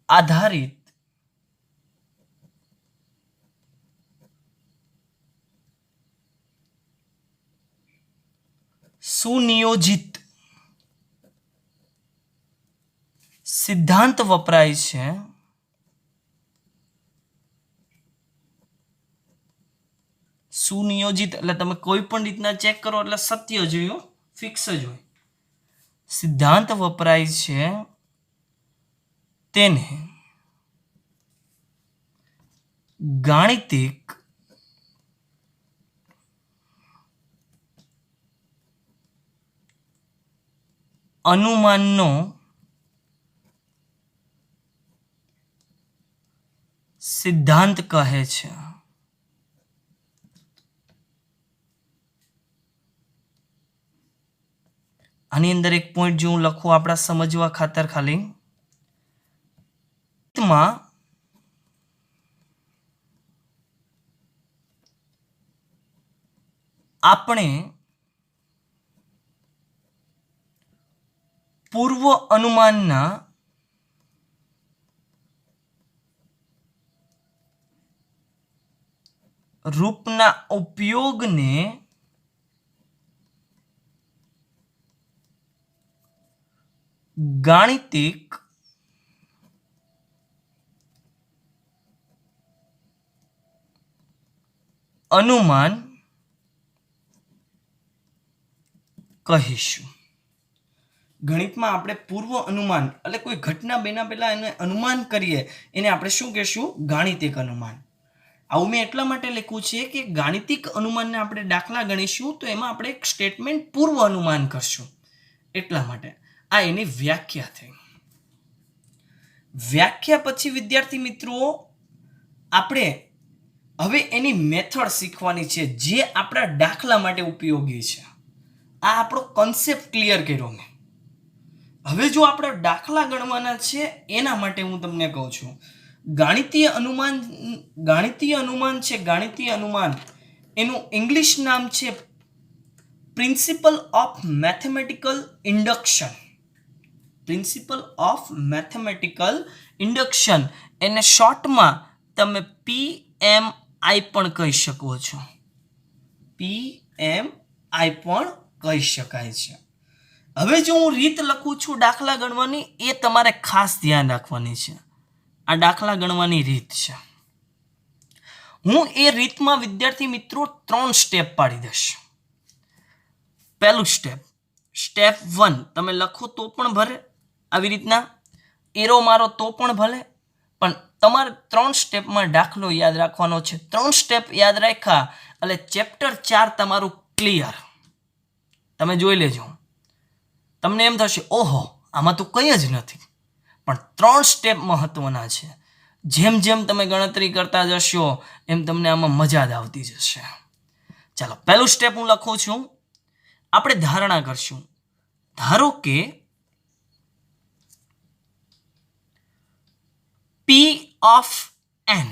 આધારિત સુનિયોજિત સિદ્ધાંત વપરાય છે. સુનિયોજિત એટલે તમે કોઈ પણ રીતના ચેક કરો એટલે સત્ય જોયું, ફિક્સ જ હોય. સિદ્ધાંત વપરાય છે તેને ગાણિતિક અનુમાનનો સિદ્ધાંત કહે છે. આની અંદર એક પોઈન્ટ જો હું લખું આપણા સમજવા ખાતર ખાલી, આપણે પૂર્વ અનુમાનના રૂપના ઉપયોગને ગાણિતિક અનુમાન કહીશું. ગણિતમાં આપણે પૂર્વ અનુમાન એટલે કોઈ ઘટના બન્યા પહેલા એને અનુમાન કરીએ એને આપણે શું કહેશું? ગાણિતિક અનુમાન. આવું મેં એટલા માટે લખ્યું છે કે ગાણિતિક અનુમાનને આપણે દાખલા ગણીશું તો એમાં આપણે એક સ્ટેટમેન્ટ પૂર્વ અનુમાન કરશું, એટલા માટે આ એની વ્યાખ્યા થઈ. વ્યાખ્યા પછી વિદ્યાર્થી મિત્રો આપણે હવે એની મેથડ શીખવાની છે જે આપણા દાખલા માટે ઉપયોગી છે. આ આપણો કોન્સેપ્ટ ક્લિયર કર્યો મેં. હવે જો આપણે દાખલા ગણવાના છે એના માટે હું તમને કહું છું ગાણિતીય અનુમાન એનું ઇંગ્લિશ નામ છે પ્રિન્સિપલ ઓફ મેથેમેટિકલ ઇન્ડક્શન. એને શોર્ટમાં તમે PMI પણ કહી શકો છો. PMI પણ કહી શકાય છે. હવે જો હું રીત લખું છું દાખલા ગણવાની એ તમારે ખાસ ધ્યાન રાખવાની છે. આ દાખલા ગણવાની રીત છે. હું એ રીતમાં વિદ્યાર્થી મિત્રો 3 સ્ટેપ પાડી દઈશ. પહેલું સ્ટેપ 1 તમે લખો તો પણ ભલે, આવી રીતના એરો મારો તો પણ ભલે, પણ તમારે 3 સ્ટેપમાં દાખલો યાદ રાખવાનો છે. 3 સ્ટેપ યાદ રાખ્યા એટલે ચેપ્ટર 4 તમારું ક્લિયર. તમે જોઈ લેજો, તમને એમ થશે ઓહો આમાં તો કંઈ જ નથી, પણ 3 સ્ટેપ મહત્વના છે. જેમ જેમ તમે ગણતરી કરતા જશો એમ તમને આમાં મજા જ આવતી જશે. ચાલો પહેલું સ્ટેપ હું લખું છું. આપણે ધારણા કરશું. ધારો કે P of n,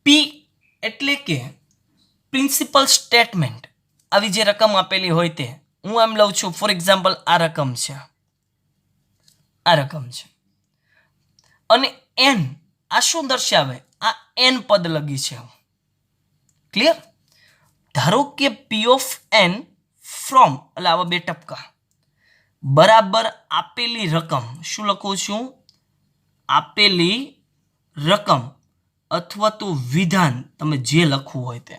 P એટલે કે પ્રિન્સિપલ સ્ટેટમેન્ટ, આવી જે રકમ આપેલી હોય તે હું એમ લઉં છું. ફોર એક્ઝામ્પલ આ રકમ છે અને n આ શું દર્શાવે? આ n પદ લગી છે. ક્લિયર? ધારો કે પી ઓફ એન ફ્રોમ એટલે આવા બે ટપકા બરાબર આપેલી રકમ, શું લખું છું? આપેલી રકમ અથવા તો વિધાન, તમે જે લખવું હોય તે.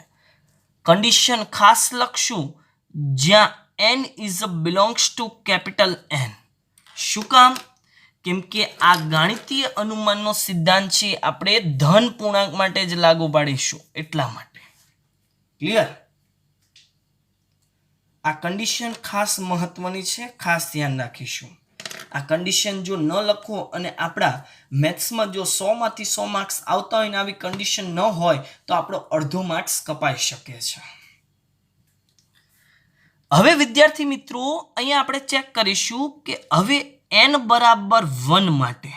કન્ડિશન ખાસ લખશું જ્યાં n is belongs to capital N. શું કામ? કેમ કે આ ગાણિતીય અનુમાનનો સિદ્ધાંત છે, આપણે ધન પૂર્ણાંક માટે જ લાગુ પાડીશું એટલા માટે. ક્લિયર? આ કન્ડિશન ખાસ મહત્વની છે, ખાસ ધ્યાન રાખીશું. આ કન્ડિશન જો ન લખો અને આપણા મેથ્સમાં જો 100 માંથી 100 માર્ક્સ આવતા હોય ને આવી કન્ડિશન ન હોય તો આપણો અડધો માર્ક્સ કપાઈ શકે છે. હવે વિદ્યાર્થી મિત્રો અહીંયા આપણે ચેક કરીશું કે હવે n બરાબર 1 માટે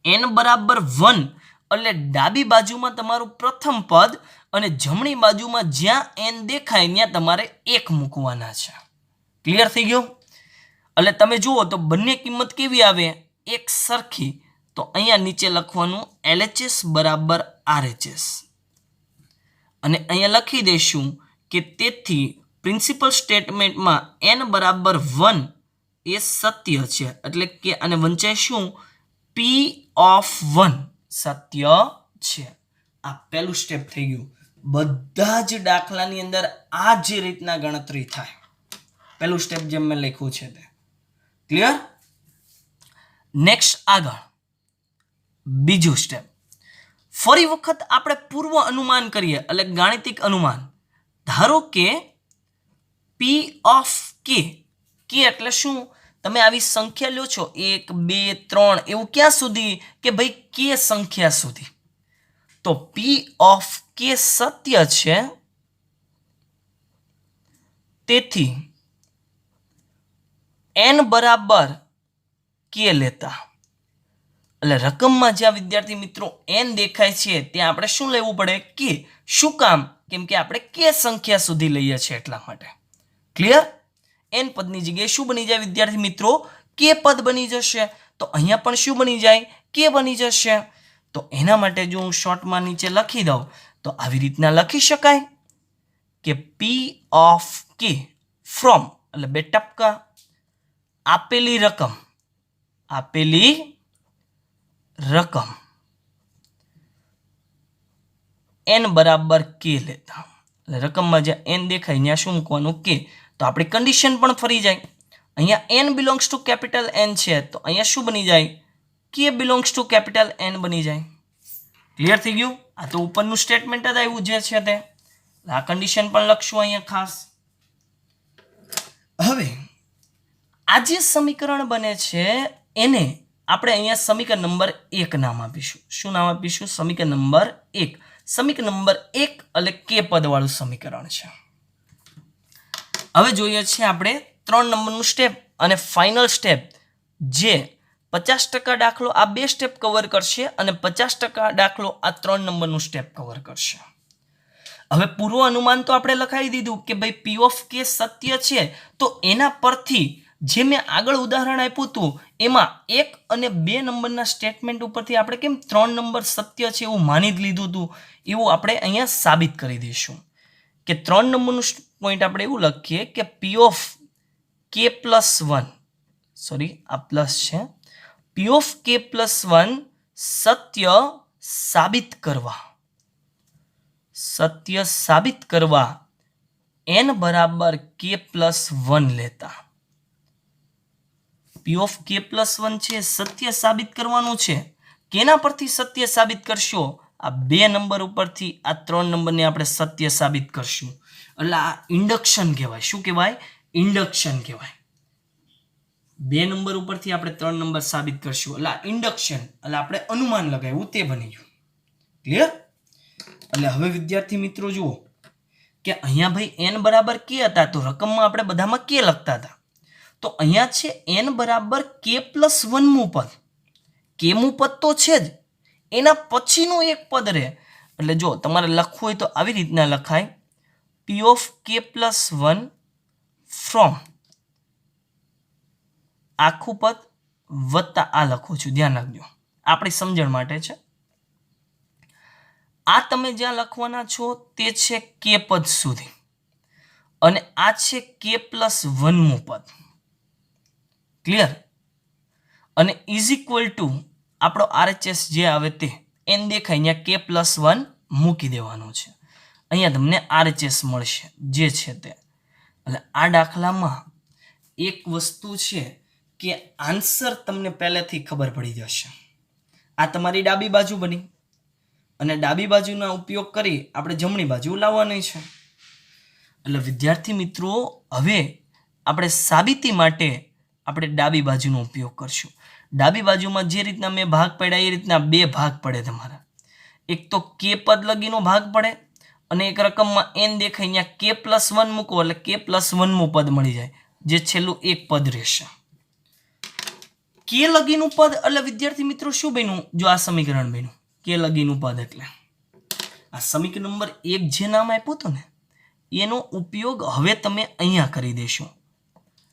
n બરાબર 1 એટલે ડાબી બાજુમાં તમારું પ્રથમ પદ અને જમણી બાજુમાં જ્યાં n દેખાય ત્યાં તમારે 1 મૂકવાના છે. ક્લિયર થઈ ગયું? એટલે તમે જુઓ તો બંને કિંમત કેવી આવે? એક સરખી. તો અહીંયા નીચે લખવાનું LHS બરાબર RHS અને અહીંયા લખી દઈશું કે તેથી પ્રિન્સિપલ સ્ટેટમેન્ટમાં n બરાબર 1 એ સત્ય છે, એટલે કે આને વંચાઈશું P of 1 સત્ય છે. આ પહેલું સ્ટેપ થઈ ગયું. બધા જ દાખલાની અંદર આ જ રીતના ગણતરી થાય. પહેલું સ્ટેપ જેમ મેં લખ્યું છે તે. ક્લિયર? નેક્સ્ટ આગળ બીજું સ્ટેપ. ફરી વખત આપણે પૂર્વ અનુમાન કરીએ એટલે ગાણિતિક અનુમાન. ધારો કે P of K, K એટલે શું? તમે આવી સંખ્યા લ્યો છો 1 2 3 એવું ક્યાં સુધી કે ભાઈ K સંખ્યા સુધી. તો P of K સત્ય છે, તેથી n બરાબર K લેતા એટલે રકમમાં જ્યાં વિદ્યાર્થી મિત્રો n દેખાય છે ત્યાં આપણે શું લેવું પડે? K. શું કામ? કેમ કે આપણે K સંખ્યા સુધી લઈએ છીએ એટલા માટે. ક્લિયર? n પદની જગ્યાએ શું બની જાય વિદ્યાર્થી મિત્રો? K પદ બની જશે. તો અહીંયા પણ શું બની જાય? K બની જશે. તો એના માટે જો હું શોર્ટમાં નીચે લખી દઉં તો આવી રીતના લખી શકાય કે P of K ફ્રોમ એટલે બે ટપકા આપેલી રકમ n બરાબર K લેતા એટલે રકમમાં જ્યાં n દેખાય ત્યાં શું મૂકવાનું? K. તો આપણી કન્ડિશન પણ ફરી જાય. અહીંયા n belongs to capital N છે તો અહીંયા શું બની જાય? K belongs to capital N બની જાય. ક્લિયર થઈ ગયું? આ તો ઉપરનું સ્ટેટમેન્ટ જ આવ્યું જે છે તે. આ કન્ડિશન પણ લખશું અહીંયા ખાસ. હવે આ જે સમીકરણ બને છે એને આપણે અહીંયા સમીકરણ નંબર 1 નામ આપીશું. શું નામ આપીશું? સમીકરણ નંબર 1. સમીકરણ નંબર 1 એટલે K પદવાળું સમીકરણ છે. હવે જોઈએ છે આપણે 3 નંબરનું સ્ટેપ અને ફાઇનલ સ્ટેપ જે 50% દાખલો આ બે સ્ટેપ કવર કરશે અને 50% દાખલો આ 3 નંબરનું સ્ટેપ કવર કરશે. હવે પૂર્વ અનુમાન તો આપણે લખાવી દીધું કે ભાઈ P of K સત્ય છે, તો એના પરથી જે મેં આગળ ઉદાહરણ આપ્યું હતું એમાં 1 અને 2 નંબરના સ્ટેટમેન્ટ ઉપરથી આપણે કેમ 3 નંબર સત્ય છે એવું માની જ લીધું હતું, એવું આપણે અહીંયા સાબિત કરી દઈશું કે 3 નંબરનું પોઈન્ટ આપણે એવું લખીએ કે P of K plus 1 sorry આ પ્લસ છે, P of K plus 1 સત્ય સાબિત કરવા n બરાબર K plus 1 લેતા. P of K plus 1 છે સત્ય સાબિત કરવાનું છે. કેના પરથી સત્ય સાબિત કરશો? આ 2 નંબર ઉપરથી આ 3 નંબરને આપણે સત્ય સાબિત કરશું. એટલે આ ઇન્ડક્શન કહેવાય. શું કહેવાય? ઇન્ડક્શન કહેવાય. 2 નંબર ઉપરથી આપણે 3 નંબર સાબિત કરશું એટલે આ ઇન્ડક્શન એટલે આપણે અનુમાન લગાવ્યું તે બની ગયું. ક્લિયર? એટલે હવે વિદ્યાર્થી મિત્રો જુઓ કે અહીંયા ભાઈ n બરાબર K હતા તો રકમમાં આપણે બધામાં K લખતા હતા. તો અહીંયા છે n બરાબર K plus 1 મું પદ. K મું પદ તો છે જ, એના પછીનું એક પદ રહે. એટલે જો તમારે લખવું હોય તો આવી રીતના લખાય P of K plus 1 from આખું પદ વત્તા આ લખું છું, ધ્યાન રાખજો આપણી સમજણ માટે છે. આ તમે જ્યાં લખવાના છો તે છે કે પદ સુધી અને આ છે k+1મું પદ. ક્લિયર? અને ઇઝ ઇક્વલ ટુ આપણો RHS જે આવે તે n દેખાય અહીંયા k+1 મૂકી દેવાનું છે. અહીંયા તમને RHS મળશે જે છે તે. એટલે આ દાખલામાં એક વસ્તુ છે કે આન્સર તમને પહેલેથી ખબર પડી જશે. આ તમારી ડાબી બાજુ બની અને ડાબી બાજુનો ઉપયોગ કરી આપણે જમણી બાજુ લાવવાની છે. એટલે વિદ્યાર્થી મિત્રો હવે આપણે સાબિતી માટે આપણે ડાબી બાજુનો ઉપયોગ કરશું. ડાબી બાજુમાં જે રીતના મેં ભાગ પાડ્યા એ રીતના બે ભાગ પડે તમારા. એક તો કે પદ લગીનો ભાગ પડે અને એક રકમમાં n દેખાય અહીંયા k+1 મૂકો એટલે k+1મું પદ મળી જાય જે છેલ્લું એક પદ રહેશે. કે લગીનું પદ એટલે વિદ્યાર્થી મિત્રો શું બન્યું? જો આ સમીકરણ બન્યું કે લગીનું પદ એટલે આ સમીકરણ નંબર 1 જે નામ આપ્યું હતું ને એનો ઉપયોગ હવે તમે અહીંયા કરી દેશો.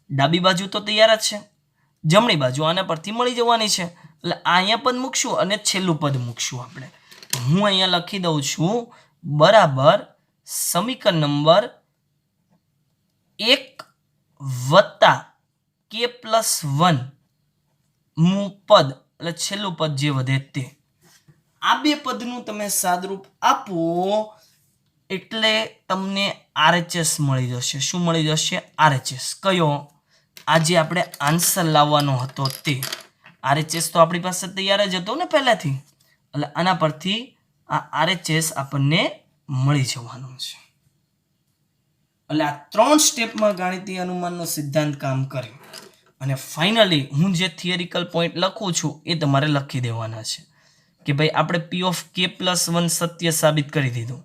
ડાબી બાજુ તો તૈયાર જ છે, જમણી બાજુ આના પરથી મળી જવાની છે એટલે અહીંયા પદ મૂકશું અને છેલ્લું પદ મૂકશું આપણે. હું અહીંયા લખી દઉં છું બરાબર સમીકરણ નંબર 1 વત્તા k+1 મું પદ એટલે છેલ્લું પદ જે વધે તે. આ બે પદનું તમે સાદરૂપ આપો એટલે તમને RHS મળી જશે. શું મળી જશે? RHS. કયો? આજે આપણે આન્સર લાવવાનો હતો તે. RHS તો આપણી પાસે તૈયાર જ હતો ને પહેલાથી, એટલે આના પરથી આ RHS આપણને મળી જવાનું છે. એટલે આ 3 સ્ટેપમાં ગાણિતીય અનુમાનનો સિદ્ધાંત કામ કરે અને ફાઇનલી હું જે થિયરિકલ પોઈન્ટ લખું છું એ તમારે લખી દેવાના છે કે ભાઈ આપણે P(k+1) સત્ય સાબિત કરી દીધું.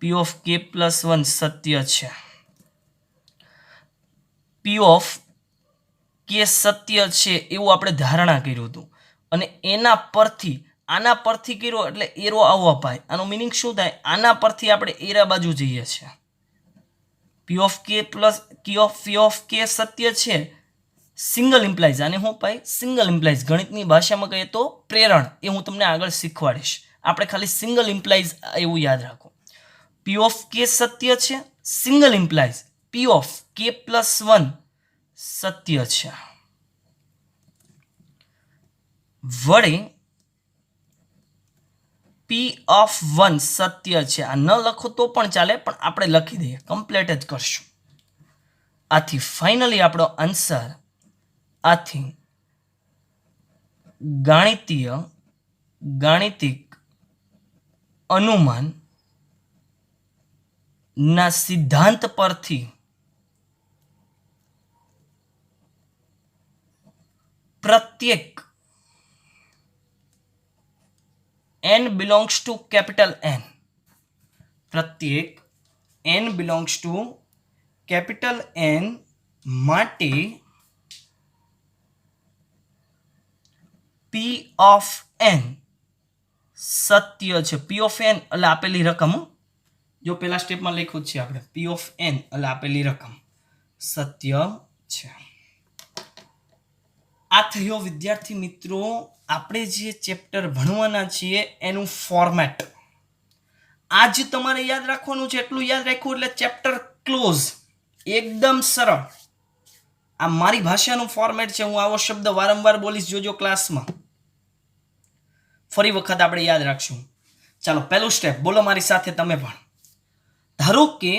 P(k+1) સત્ય છે. P(k) સત્ય છે એવું આપણે ધારણા કર્યું હતું અને એના પરથી આના પરથી કર્યો એટલે એરો આવો અપાય. આનો મિનિંગ શું થાય? આના પરથી આપણે એરા બાજુ જઈએ છીએ. P(k) સત્ય છે. સિંગલ ઇમ્પ્લાઇઝ આને હું પાય સિંગલ ઇમ્પ્લાઇઝ ગણિતની ભાષામાં કહીએ તો પ્રેરણ. એ હું તમને આગળ શીખવાડીશ. આપણે ખાલી સિંગલ ઇમ્પ્લાઇઝ એવું યાદ રાખો. P(k) સત્ય છે. સિંગલ ઇમ્પ્લાઇઝ P(k+1) સત્ય છે. વળી P(1) સત્ય છે. આ ન લખો તો પણ ચાલે પણ આપણે લખી દઈએ, કમ્પ્લીટ જ કરશું. આથી ફાઇનલી આપણો આન્સર આથી ગાણિતિક અનુમાન ના સિદ્ધાંત પરથી પ્રત્યેક n belongs to capital N, પ્રત્યેક n belongs to capital N માટે P(n) સત્ય છે. P(n) એટલે આપેલી રકમ. જો પેલા સ્ટેપમાં લખ્યું છે આપણે P(n) એટલે આપેલી રકમ સત્ય છે. આ થયો વિદ્યાર્થી મિત્રો આપણે જે ચેપ્ટર ભણવાના છીએ એનું ફોર્મેટ. આજ તમારે યાદ રાખવાનું છે. એટલું યાદ રાખ્યું એટલે ચેપ્ટર ક્લોઝ. એકદમ સરળ. આ મારી ભાષાનું ફોર્મેટ છે. હું આવો શબ્દ વારંવાર બોલીશ, જોજો ક્લાસમાં. ફરી વખત આપણે યાદ રાખશું. ચાલો પહેલું સ્ટેપ બોલો મારી સાથે તમે પણ. ધારો કે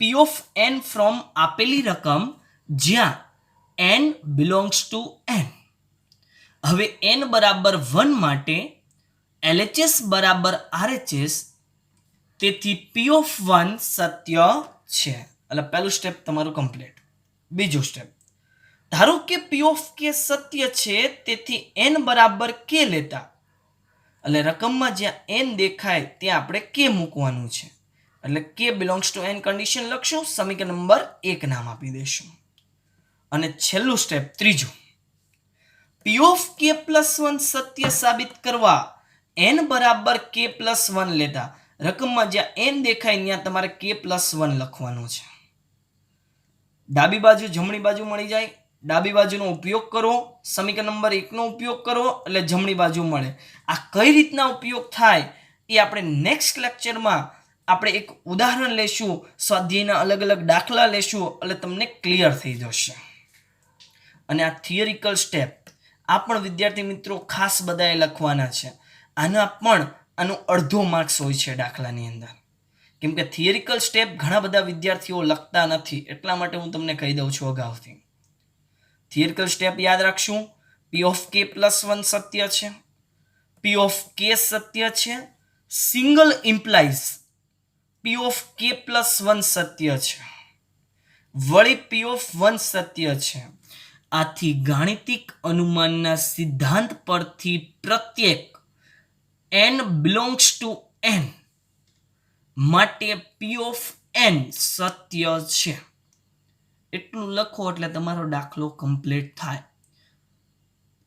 P(n) ફ્રોમ આપેલી રકમ જ્યાં n belongs to n. હવે n બરાબર 1 માટે LHS બરાબર RHS, તેથી P(1) સત્ય છે. એટલે પહેલું સ્ટેપ તમારું કમ્પ્લીટ. બીજું સ્ટેપ, ધારો કે P(k) સત્ય છે તેથી n બરાબર k લેતા એટલે રકમમાં જ્યાં n દેખાય ત્યાં આપણે k મૂકવાનું છે. એટલે k belongs to n condition લખશું, સમીકરણ નંબર 1 નામ આપી દઈશું. અને છેલ્લું સ્ટેપ ત્રીજું, P(k+1) સત્ય સાબિત કરવા n બરાબર k+1 લેતા રકમમાં જ્યાં n દેખાય ત્યાં તમારે k+1 લખવાનું છે. ડાબી બાજુ જમણી બાજુ મળી જાય, ડાબી બાજુનો ઉપયોગ કરો, સમીકરણ નંબર 1 નો ઉપયોગ કરો એટલે જમણી બાજુ મળે. આ કઈ રીતના ઉપયોગ થાય એ આપણે નેક્સ્ટ લેક્ચરમાં આપણે એક ઉદાહરણ લેશું, સ્વાધ્યાયના અલગ અલગ દાખલા લેશું એટલે તમને ક્લિયર થઈ જશે. અને આ થિયરિકલ સ્ટેપ આ પણ વિદ્યાર્થી મિત્રો ખાસ બધાએ લખવાના છે. આનો અડધો માર્ક્સ હોય છે દાખલાની અંદર, કેમ કે થિયરિકલ સ્ટેપ ઘણા બધા વિદ્યાર્થીઓ લખતા નથી, એટલા માટે હું તમને કહી દઉં છું અગાઉથી. થિયરિકલ સ્ટેપ યાદ રાખશું. P of k plus 1 સત્ય છે, P of k સત્ય છે, single implies P of k plus 1 સત્ય છે, વળી P of 1 સત્ય છે. આથી ગાણિતિક અનુમાનના સિદ્ધાંત પરથી પ્રત્યેક n belongs to n માટે P of n સત્ય છે. એટલું લખો એટલે તમારો દાખલો કમ્પ્લીટ થાય.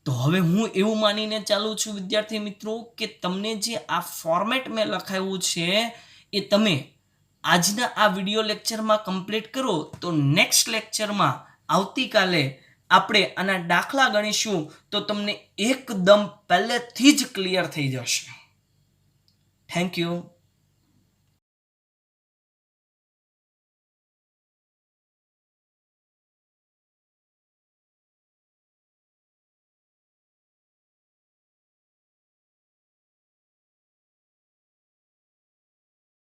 તો હવે હું એવું માનીને ચાલુ છું વિદ્યાર્થી મિત્રો કે તમને જે આ ફોર્મેટ મેં લખાવ્યું છે એ તમે આજના આ વિડિયો લેક્ચરમાં કમ્પ્લીટ કરો તો નેક્સ્ટ લેક્ચરમાં આવતીકાલે આપણે આના દાખલા ગણીશું તો તમને એકદમ પહેલેથી જ ક્લિયર થઈ જશે. Thank you.